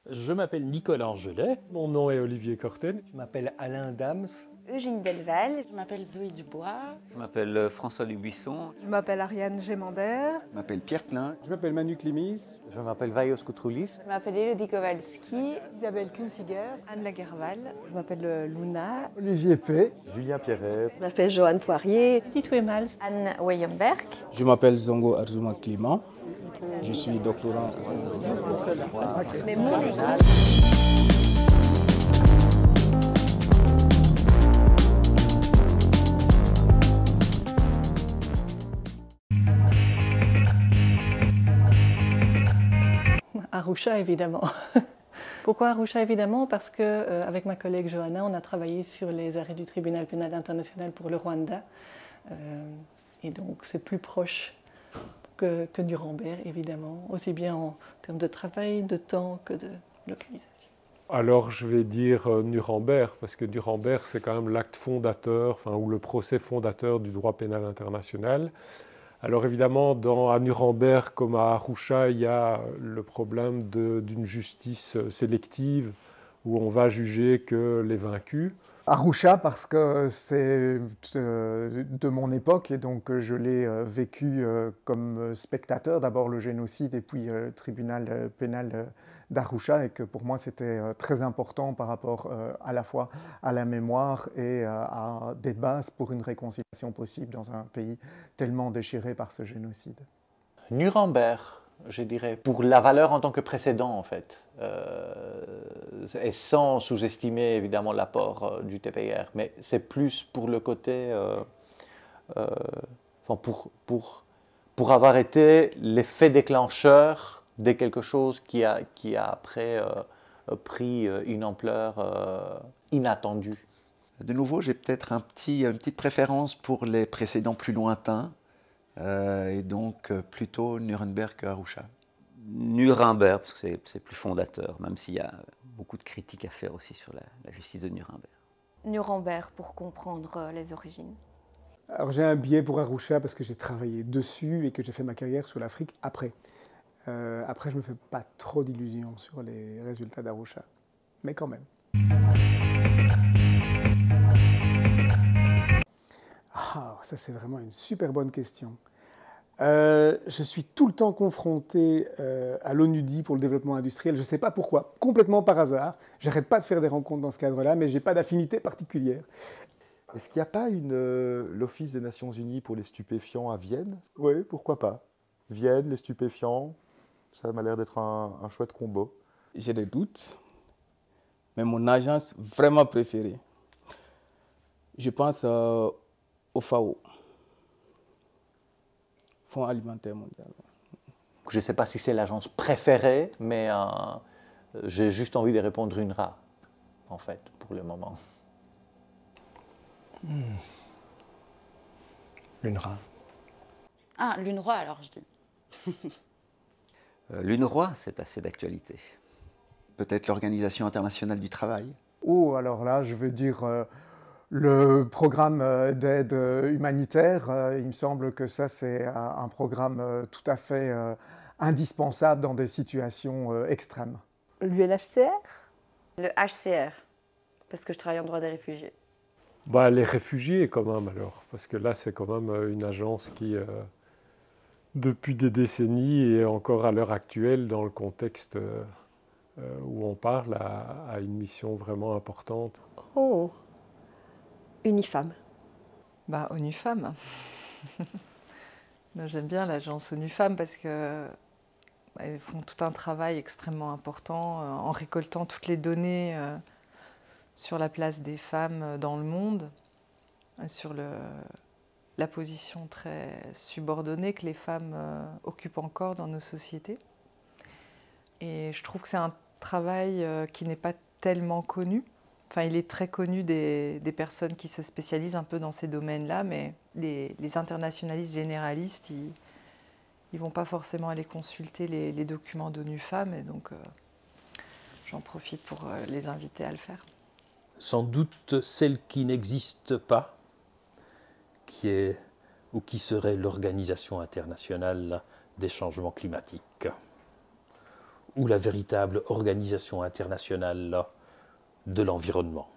Je m'appelle Nicolas Angelet. Mon nom est Olivier Corten. Je m'appelle Alain Dams. Eugénie Delval. Je m'appelle Zoé Dubois. Je m'appelle François Dubuisson. Je m'appelle Ariane Gémander. Je m'appelle Pierre Klein. Je m'appelle Manu Klimis. Je m'appelle Vaios Koutroulis. Je m'appelle Elodie Kowalski. Isabelle Kunziger. Anne Lagerval. Je m'appelle Luna. Olivier P. Julien Pierret. Je m'appelle Joanne Poirier. Tito Emals. Anne Weyenberg. Je m'appelle Zongo Arzuma Clément. Je suis doctorant au sein de... Mais mon équipe... Arusha, évidemment. Pourquoi Arusha, évidemment? Parce que avec ma collègue Johanna, on a travaillé sur les arrêts du tribunal pénal international pour le Rwanda. Et donc, c'est plus proche que Nuremberg, évidemment, aussi bien en termes de travail, de temps que de localisation. Alors, je vais dire Nuremberg, parce que Nuremberg, c'est quand même l'acte fondateur, ou le procès fondateur du droit pénal international. Alors évidemment, à Nuremberg comme à Arusha, il y a le problème d'une justice sélective où on va juger que les vaincus. Arusha parce que c'est de mon époque et donc je l'ai vécu comme spectateur, d'abord le génocide et puis le tribunal pénal d'Arusha, et que pour moi c'était très important par rapport à la fois à la mémoire et à des bases pour une réconciliation possible dans un pays tellement déchiré par ce génocide. Nuremberg, je dirais, pour la valeur en tant que précédent en fait, et sans sous-estimer évidemment l'apport du TPR, mais c'est plus pour le côté, pour avoir été l'effet déclencheur de quelque chose qui a après pris une ampleur inattendue. De nouveau, j'ai peut-être une petite préférence pour les précédents plus lointains, et donc plutôt Nuremberg qu'Arusha. Nuremberg, parce que c'est plus fondateur, même s'il y a beaucoup de critiques à faire aussi sur la justice de Nuremberg. Nuremberg, pour comprendre les origines. Alors j'ai un biais pour Arusha parce que j'ai travaillé dessus et que j'ai fait ma carrière sur l'Afrique après. Après, je ne me fais pas trop d'illusions sur les résultats d'Arusha, mais quand même. Ah, ça c'est vraiment une super bonne question. Je suis tout le temps confronté à l'ONUDI pour le développement industriel. Je ne sais pas pourquoi, complètement par hasard. J'arrête pas de faire des rencontres dans ce cadre-là, mais je n'ai pas d'affinité particulière. Est-ce qu'il n'y a pas l'Office des Nations Unies pour les stupéfiants à Vienne? Oui, pourquoi pas. Vienne, les stupéfiants, ça m'a l'air d'être un chouette combo. J'ai des doutes, mais mon agence vraiment préférée, je pense au FAO, Fonds alimentaire mondial. Je ne sais pas si c'est l'agence préférée, mais j'ai juste envie de répondre UNRWA, en fait, pour le moment. l'UNRWA. Ah, l'UNRWA alors je dis. L'UNRWA, c'est assez d'actualité. Peut-être l'Organisation internationale du travail. Oh, alors là, je veux dire le programme d'aide humanitaire. Il me semble que ça, c'est un programme tout à fait indispensable dans des situations extrêmes. L'UNHCR? Le HCR, parce que je travaille en droit des réfugiés. Les réfugiés quand même alors, parce que là c'est quand même une agence qui, depuis des décennies et encore à l'heure actuelle, dans le contexte où on parle, a une mission vraiment importante. Oh, Unifam. ONU Femmes. J'aime bien l'agence ONU Femmes parce qu'elles font tout un travail extrêmement important en récoltant toutes les données sur la place des femmes dans le monde, sur la position très subordonnée que les femmes occupent encore dans nos sociétés. Et je trouve que c'est un travail qui n'est pas tellement connu. Enfin, il est très connu des personnes qui se spécialisent un peu dans ces domaines-là, mais les internationalistes généralistes, ils ne vont pas forcément aller consulter les documents d'ONU Femmes, et donc j'en profite pour les inviter à le faire. Sans doute celle qui n'existe pas, qui est ou qui serait l'Organisation internationale des changements climatiques, ou la véritable organisation internationale là, de l'environnement.